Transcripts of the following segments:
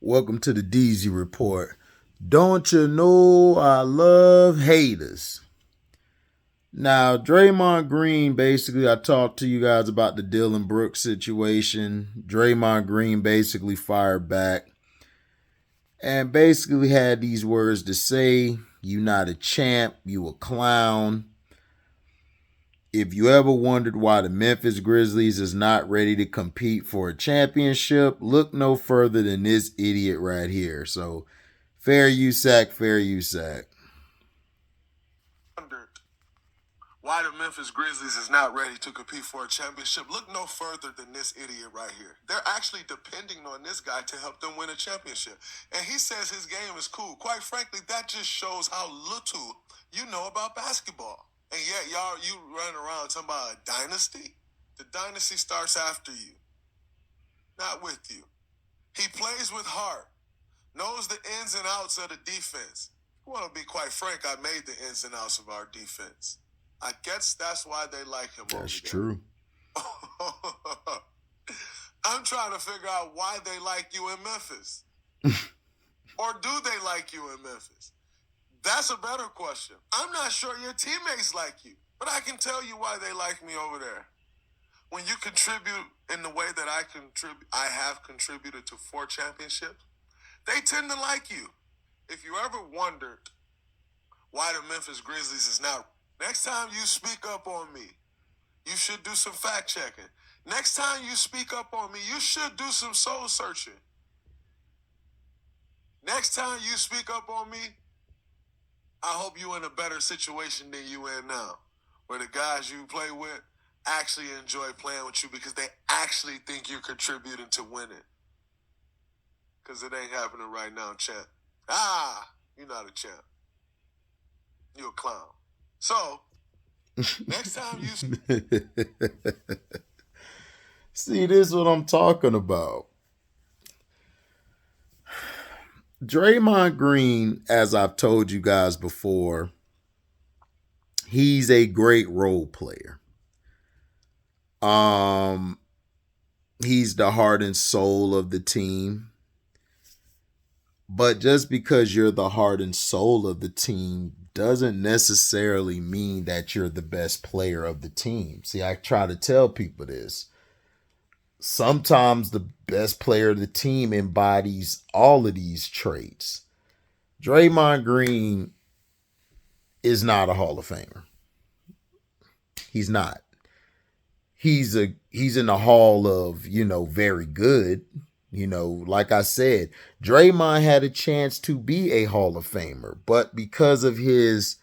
Welcome to the DZ Report. Don't you know I love haters? Now, Draymond Green, basically, I talked to you guys about the Dillonbrooks situation. Draymond Green basically fired back and basically had these words to say: you not a champ, you a clown. If you ever wondered why the Memphis Grizzlies is not ready to compete for a championship, look no further than this idiot right here. So, fair use, fair use. Wondered why the Memphis Grizzlies is not ready to compete for a championship, look no further than this idiot right here. They're actually depending on this guy to help them win a championship. And he says his game is cool. Quite frankly, that just shows how little you know about basketball. And yet, you run around talking about a dynasty? The dynasty starts after you, not with you. He plays with heart, knows the ins and outs of the defense. Well, to be quite frank, I made the ins and outs of our defense. I guess that's why they like him. That's true. I'm trying to figure out why they like you in Memphis. Or do they like you in Memphis? That's a better question. I'm not sure your teammates like you, but I can tell you why they like me over there. When you contribute in the way that I have contributed to 4 championships, they tend to like you. If you ever wondered why the Memphis Grizzlies is not, next time you speak up on me, you should do some fact checking. Next time you speak up on me, you should do some soul searching. Next time you speak up on me, I hope you're in a better situation than you in now, where the guys you play with actually enjoy playing with you because they actually think you're contributing to winning. Because it ain't happening right now, champ. You're not a champ. You're a clown. So, next time you... See, this is what I'm talking about. Draymond Green, as I've told you guys before, he's a great role player. He's the heart and soul of the team. But just because you're the heart and soul of the team doesn't necessarily mean that you're the best player of the team. See, I try to tell people this. Sometimes the best player of the team embodies all of these traits. Draymond Green is not a Hall of Famer. He's not. He's in the hall of, very good. Like I said, Draymond had a chance to be a Hall of Famer, but because of his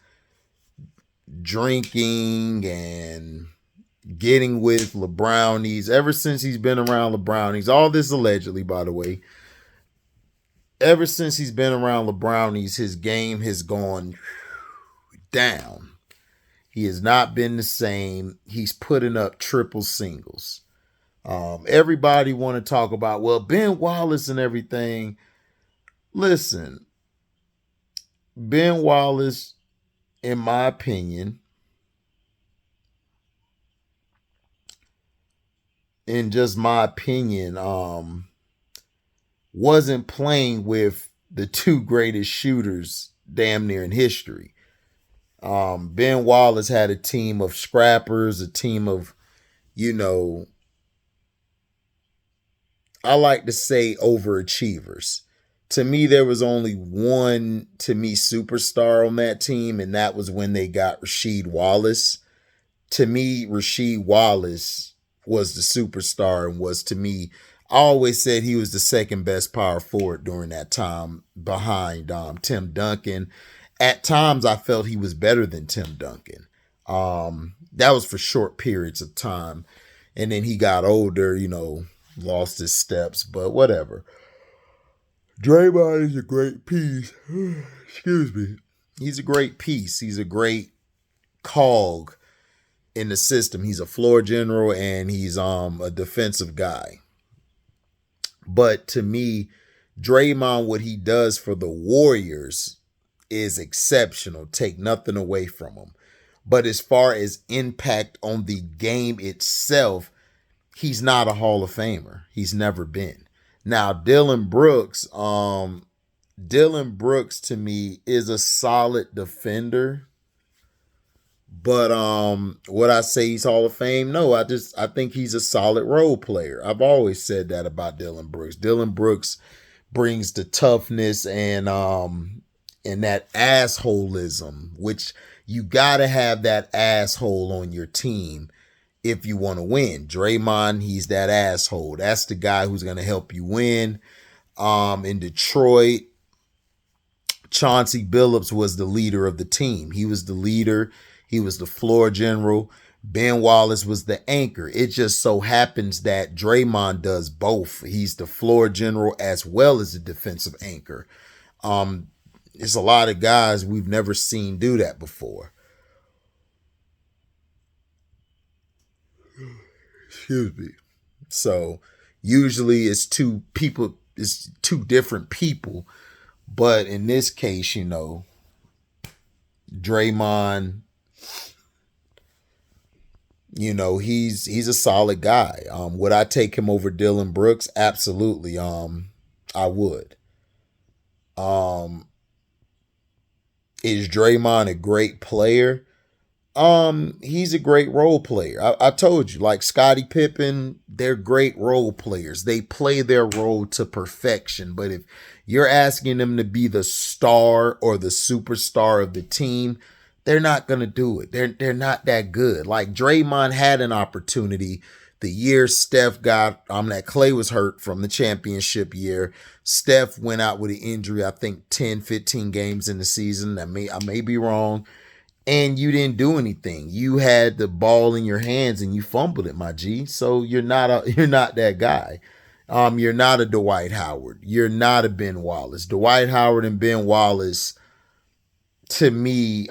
drinking and getting with LeBrownies, ever since he's been around LeBrownies, all this allegedly, by the way, ever since he's been around LeBrownies, his game has gone down. He has not been the same. He's putting up triple singles. Everybody want to talk about, well, Ben Wallace and everything. Listen, Ben Wallace, in my opinion, wasn't playing with the 2 greatest shooters damn near in history. Ben Wallace had a team of scrappers, a team of, I like to say overachievers. To me, there was only one, superstar on that team, and that was when they got Rasheed Wallace. To me, Rasheed Wallace was the superstar and was, to me, I always said he was the second best power forward during that time behind Tim Duncan. At times, I felt he was better than Tim Duncan. That was for short periods of time. And then he got older, lost his steps, but whatever. Draymond is a great piece. Excuse me. He's a great piece. He's a great cog in the system. He's a floor general and he's a defensive guy. But to me, Draymond, what he does for the Warriors is exceptional. Take nothing away from him. But as far as impact on the game itself, he's not a Hall of Famer. He's never been. Now, Dillon Brooks to me is a solid defender. But would I say he's Hall of Fame? No, I think he's a solid role player. I've always said that about Dillon Brooks. Dillon Brooks brings the toughness and that assholism, which you gotta have that asshole on your team if you want to win. Draymond, he's that asshole. That's the guy who's gonna help you win. In Detroit, Chauncey Billups was the leader of the team. He was the leader. He was the floor general. Ben Wallace was the anchor. It just so happens that Draymond does both. He's the floor general as well as the defensive anchor. It's a lot of guys we've never seen do that before. Excuse me. So usually it's two different people. But in this case, Draymond, he's a solid guy. Would I take him over Dillon Brooks? Absolutely. I would. Is Draymond a great player? He's a great role player. I told you, like Scottie Pippen, they're great role players. They play their role to perfection. But if you're asking them to be the star or the superstar of the team, they're not going to do it. They're not that good. Like Draymond had an opportunity the year Steph got, that Clay was hurt from the championship year. Steph went out with an injury, I think 10, 15 games in the season. I may be wrong. And you didn't do anything. You had the ball in your hands and you fumbled it, my G. So you're not that guy. You're not a Dwight Howard. You're not a Ben Wallace. Dwight Howard and Ben Wallace, to me,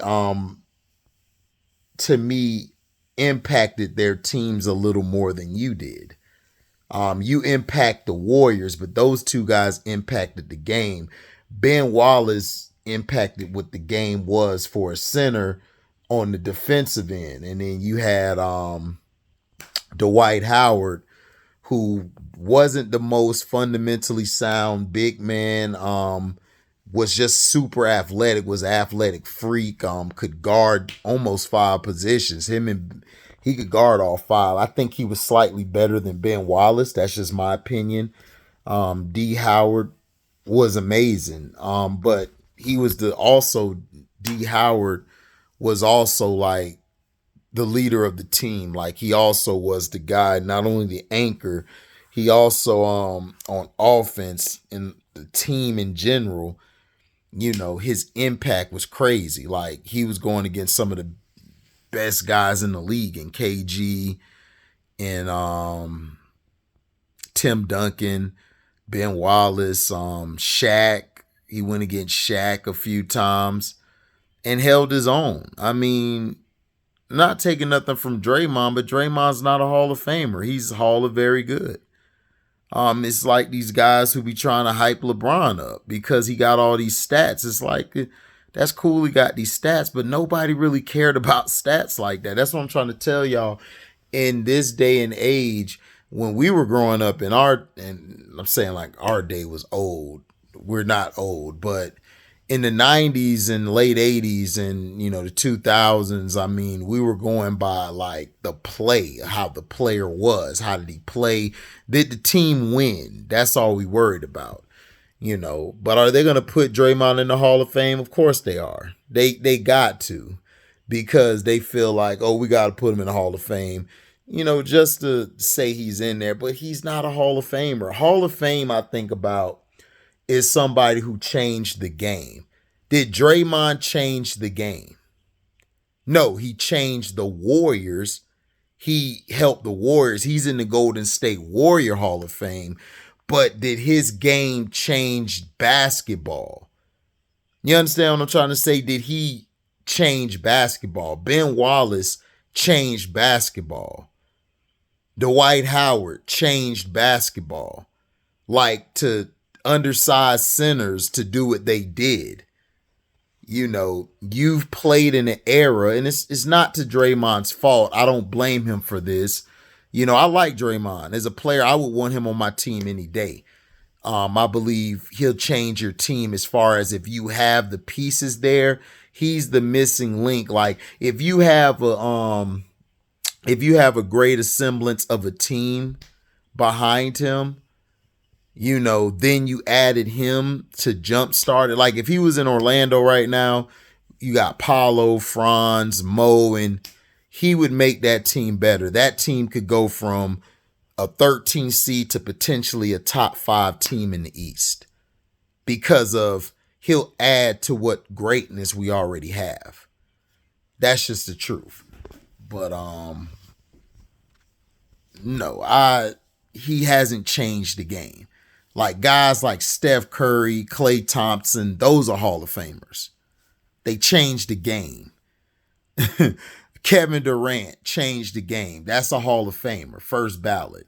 impacted their teams a little more than you did. You impact the Warriors, but those two guys impacted the game. Ben Wallace impacted what the game was for a center on the defensive end. And then you had Dwight Howard, who wasn't the most fundamentally sound big man, was just super athletic, was an athletic freak, could guard almost 5 positions. He could guard all 5. I think he was slightly better than Ben Wallace. That's just my opinion. D. Howard was amazing. But he was D. Howard was also like the leader of the team. Like he also was the guy, not only the anchor, he also on offense and the team in general, his impact was crazy. Like he was going against some of the best guys in the league, and KG and Tim Duncan, Ben Wallace, Shaq. He went against Shaq a few times and held his own. I mean, not taking nothing from Draymond, but Draymond's not a Hall of Famer. He's Hall of Very Good. It's like these guys who be trying to hype LeBron up because he got all these stats. It's like, that's cool, he got these stats, but nobody really cared about stats like that. That's what I'm trying to tell y'all. In this day and age, when we were growing up and I'm saying like our day was old. We're not old, but in the 90s and late 80s and, the 2000s, I mean, we were going by like the play, how the player was. How did he play? Did the team win? That's all we worried about, But are they going to put Draymond in the Hall of Fame? Of course they are. They got to, because they feel like, oh, we got to put him in the Hall of Fame, just to say he's in there. But he's not a Hall of Famer. Hall of Fame, I think about, is somebody who changed the game. Did Draymond change the game? No, he changed the Warriors. He helped the Warriors. He's in the Golden State Warrior Hall of Fame. But did his game change basketball? You understand what I'm trying to say? Did he change basketball? Ben Wallace changed basketball. Dwight Howard changed basketball. Like to undersized centers to do what they did. You've played in an era, and it's not to Draymond's fault. I don't blame him for this. I like Draymond. As a player, I would want him on my team any day. I believe he'll change your team as far as if you have the pieces there, he's the missing link. Like if you have a greater semblance of a team behind him, then you added him to jumpstart it. Like if he was in Orlando right now, you got Paulo, Franz, Mo, and he would make that team better. That team could go from a 13 seed to potentially a top 5 team in the East because of he'll add to what greatness we already have. That's just the truth. But no, he hasn't changed the game. Like guys like Steph Curry, Klay Thompson, those are Hall of Famers. They changed the game. Kevin Durant changed the game. That's a Hall of Famer, first ballot.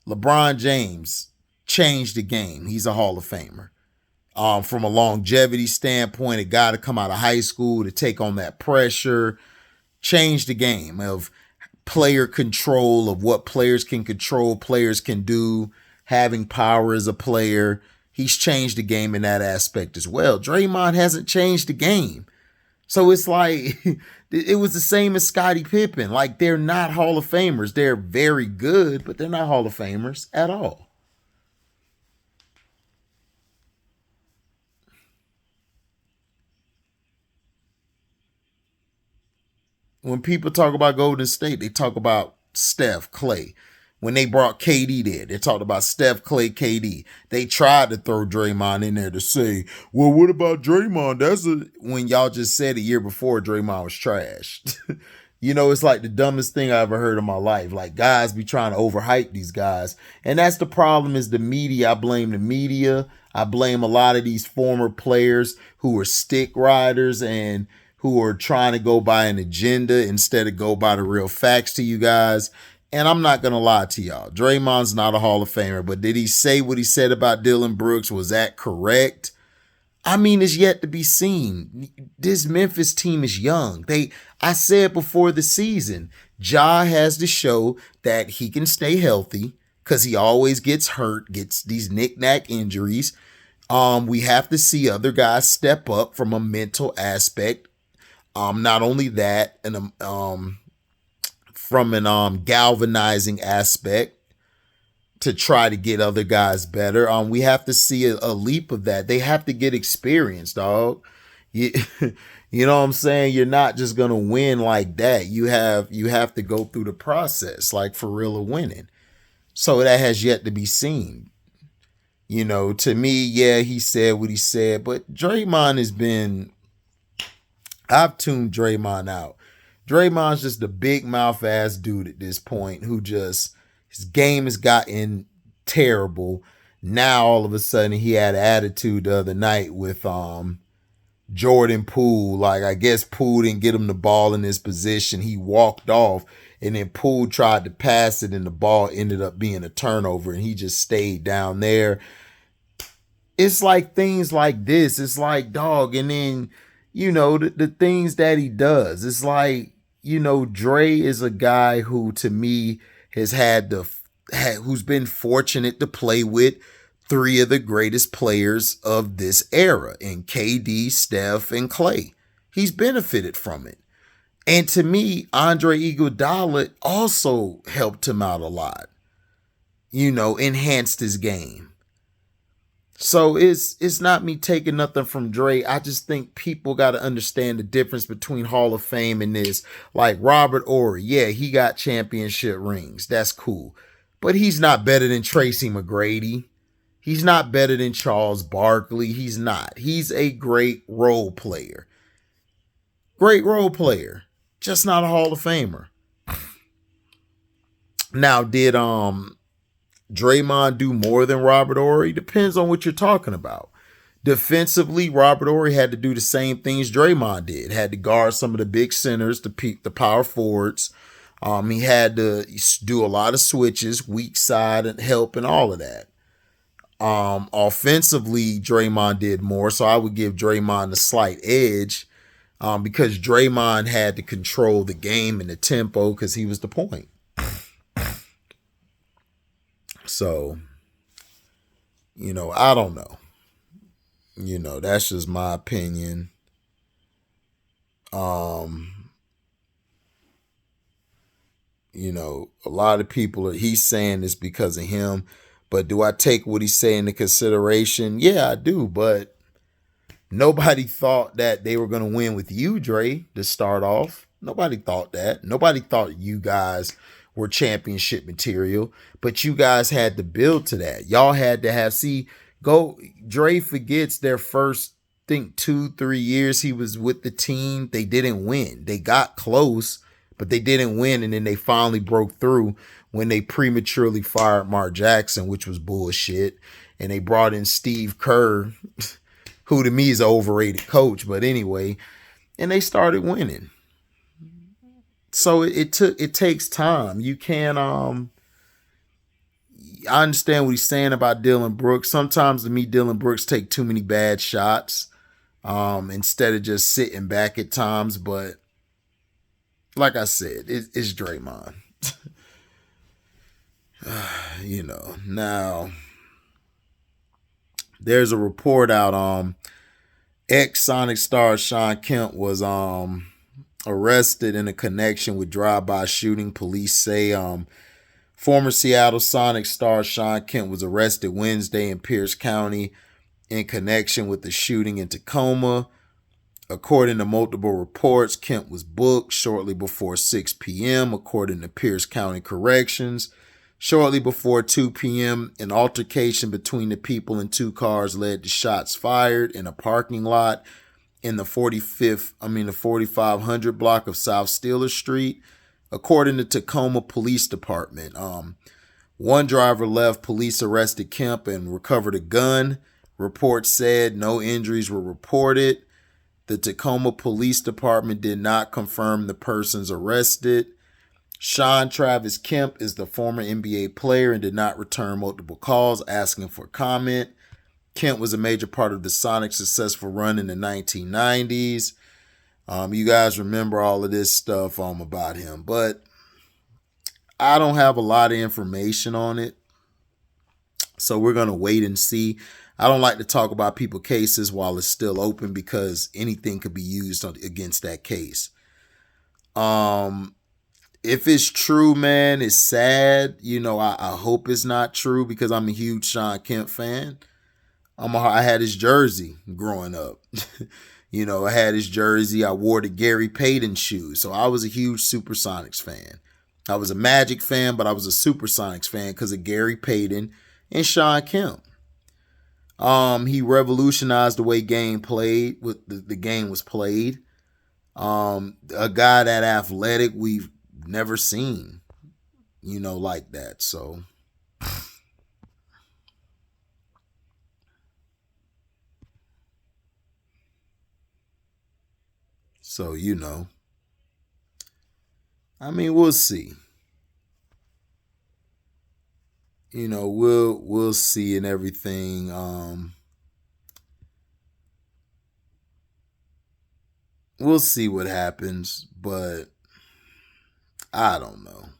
LeBron James changed the game. He's a Hall of Famer. From a longevity standpoint, a guy to come out of high school to take on that pressure, change the game of player control, of what players can control, players can do, having power as a player. He's changed the game in that aspect as well. Draymond hasn't changed the game. So it's like, it was the same as Scottie Pippen. Like, they're not Hall of Famers. They're very good, but they're not Hall of Famers at all. When people talk about Golden State, they talk about Steph, Klay. When they brought KD there, they talked about Steph, Klay, KD. They tried to throw Draymond in there to say, well, what about Draymond? When y'all just said a year before Draymond was trash. It's like the dumbest thing I ever heard in my life. Like, guys be trying to overhype these guys. And that's the problem, is the media. I blame the media. I blame a lot of these former players who are stick riders and who are trying to go by an agenda instead of go by the real facts to you guys. And I'm not going to lie to y'all. Draymond's not a Hall of Famer, but did he say what he said about Dillonbrooks? Was that correct? I mean, it's yet to be seen. This Memphis team is young. I said before the season, Ja has to show that he can stay healthy because he always gets hurt, gets these knick-knack injuries. We have to see other guys step up from a mental aspect. Not only that, and from an galvanizing aspect to try to get other guys better. We have to see a leap of that. They have to get experience, dog. You know what I'm saying? You're not just gonna win like that. You have to go through the process, like for real of winning. So that has yet to be seen. To me, yeah, he said what he said, but Draymond has been. I've tuned Draymond out. Draymond's just a big mouth ass dude at this point who just, his game has gotten terrible. Now all of a sudden he had attitude the other night with Jordan Poole. Like, I guess Poole didn't get him the ball in his position. He walked off and then Poole tried to pass it and the ball ended up being a turnover and he just stayed down there. It's like things like this. It's like, dog, and then the things that he does. It's like, Dre is a guy who, to me, has who's been fortunate to play with 3 of the greatest players of this era in KD, Steph, and Klay. He's benefited from it. And to me, Andre Iguodala also helped him out a lot. Enhanced his game. So it's not me taking nothing from Dre. I just think people got to understand the difference between Hall of Fame and this. Like Robert Horry, yeah, he got championship rings. That's cool. But he's not better than Tracy McGrady. He's not better than Charles Barkley. He's not. He's a great role player. Great role player. Just not a Hall of Famer. Now, did Draymond do more than Robert Horry? Depends on what you're talking about. Defensively, Robert Horry had to do the same things Draymond did. Had to guard some of the big centers, the power forwards. He had to do a lot of switches, weak side and help and all of that. Offensively, Draymond did more, so I would give Draymond a slight edge because Draymond had to control the game and the tempo because he was the point. So, I don't know. That's just my opinion. A lot of people he's saying this because of him, but do I take what he's saying into consideration? Yeah, I do, but nobody thought that they were going to win with you, Dre, to start off. Nobody thought that. Nobody thought you guys were championship material, but you guys had to build to that. Y'all had to have, Dre forgets their first, think 2-3 years he was with the team. They didn't win. They got close, but they didn't win. And then they finally broke through when they prematurely fired Mark Jackson, which was bullshit. And they brought in Steve Kerr, who to me is an overrated coach, but anyway, and they started winning. So it takes time. You can't I understand what he's saying about Dillonbrooks. Sometimes to me, Dillonbrooks take too many bad shots instead of just sitting back at times. But like I said, it's Draymond. Now there's a report out. Ex-Sonic star Shawn Kemp was arrested in a connection with drive-by shooting. Police say former Seattle Sonic star Shawn Kemp was arrested Wednesday in Pierce County in connection with the shooting in Tacoma. According to multiple reports, Kemp was booked shortly before 6 p.m., according to Pierce County Corrections. Shortly before 2 p.m., an altercation between the people in two cars led to shots fired in a parking lot in the 4500 block of South Steeler Street, according to Tacoma Police Department. One driver left. Police arrested Kemp and recovered a gun. Reports said no injuries were reported. The Tacoma Police Department did not confirm the persons arrested. Shawn Travis Kemp is the former NBA player and did not return multiple calls asking for comment. Kemp was a major part of the Sonics' successful run in the 1990s. You guys remember all of this stuff about him, but I don't have a lot of information on it, so we're going to wait and see. I don't like to talk about people's cases while it's still open because anything could be used against that case. If it's true, man, it's sad. I hope it's not true because I'm a huge Shawn Kemp fan. I had his jersey growing up. I had his jersey. I wore the Gary Payton shoes. So I was a huge Supersonics fan. I was a Magic fan, but I was a Supersonics fan because of Gary Payton and Shawn Kemp. He revolutionized the way the game was played. A guy that athletic we've never seen, like that. So we'll see. We'll see and everything. We'll see what happens, but I don't know.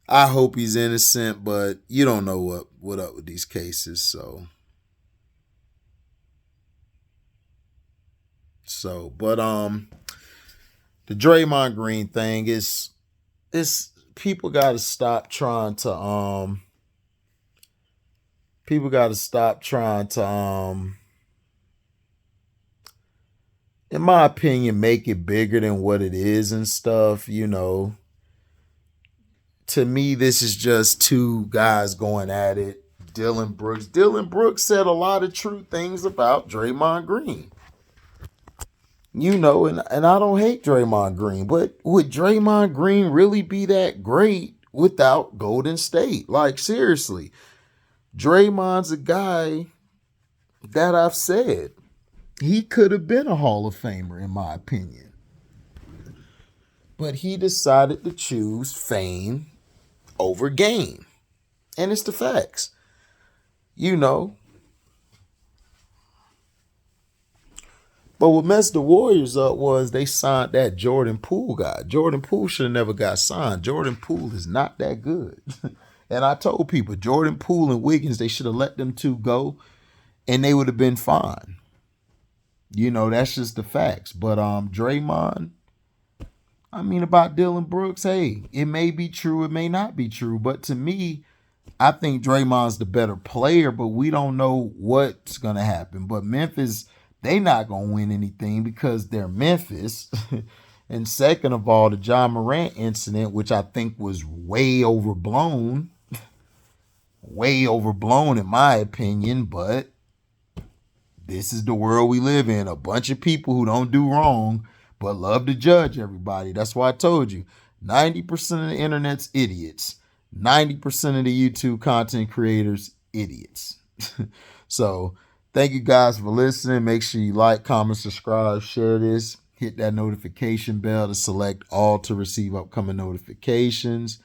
I hope he's innocent, but you don't know what up with these cases, but the Draymond Green thing is people got to stop trying to in my opinion make it bigger than what it is and stuff. To me, this is just two guys going at it. Dillonbrooks said a lot of true things about Draymond Green. And I don't hate Draymond Green, but would Draymond Green really be that great without Golden State? Like, seriously, Draymond's a guy that I've said he could have been a Hall of Famer, in my opinion. But he decided to choose fame over game. And it's the facts. But what messed the Warriors up was they signed that Jordan Poole guy. Jordan Poole should have never got signed. Jordan Poole is not that good. And I told people, Jordan Poole and Wiggins, they should have let them two go and they would have been fine. You know, that's just the facts. But Draymond, I mean, about Dillonbrooks, hey, it may be true, it may not be true. But to me, I think Draymond's the better player, but we don't know what's gonna happen. But Memphis, they not gonna win anything because they're Memphis. And second of all, the John Morant incident, which I think was way overblown in my opinion, but this is the world we live in. A bunch of people who don't do wrong but love to judge everybody. That's why I told you 90% of the internet's idiots. 90% of the YouTube content creators, idiots. So thank you guys for listening. Make sure you like, comment, subscribe, share this. Hit that notification bell to select all to receive upcoming notifications.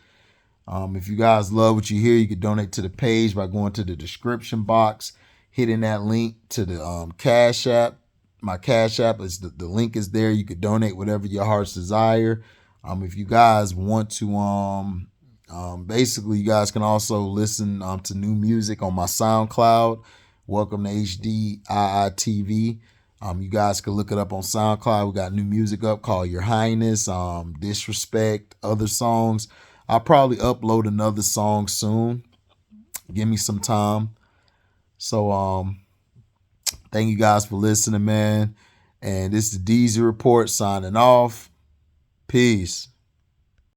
If you guys love what you hear, you can donate to the page by going to the description box, hitting that link to the Cashapp. My Cashapp is the link is there. You could donate whatever your heart's desire. If you guys want to, basically, you guys can also listen to new music on my SoundCloud. Welcome to HDiiTV. You guys can look it up on SoundCloud. We got new music up called Your Highness, Disrespect, other songs. I'll probably upload another song soon. Give me some time. So thank you guys for listening, man. And this is the DZ Report signing off. Peace.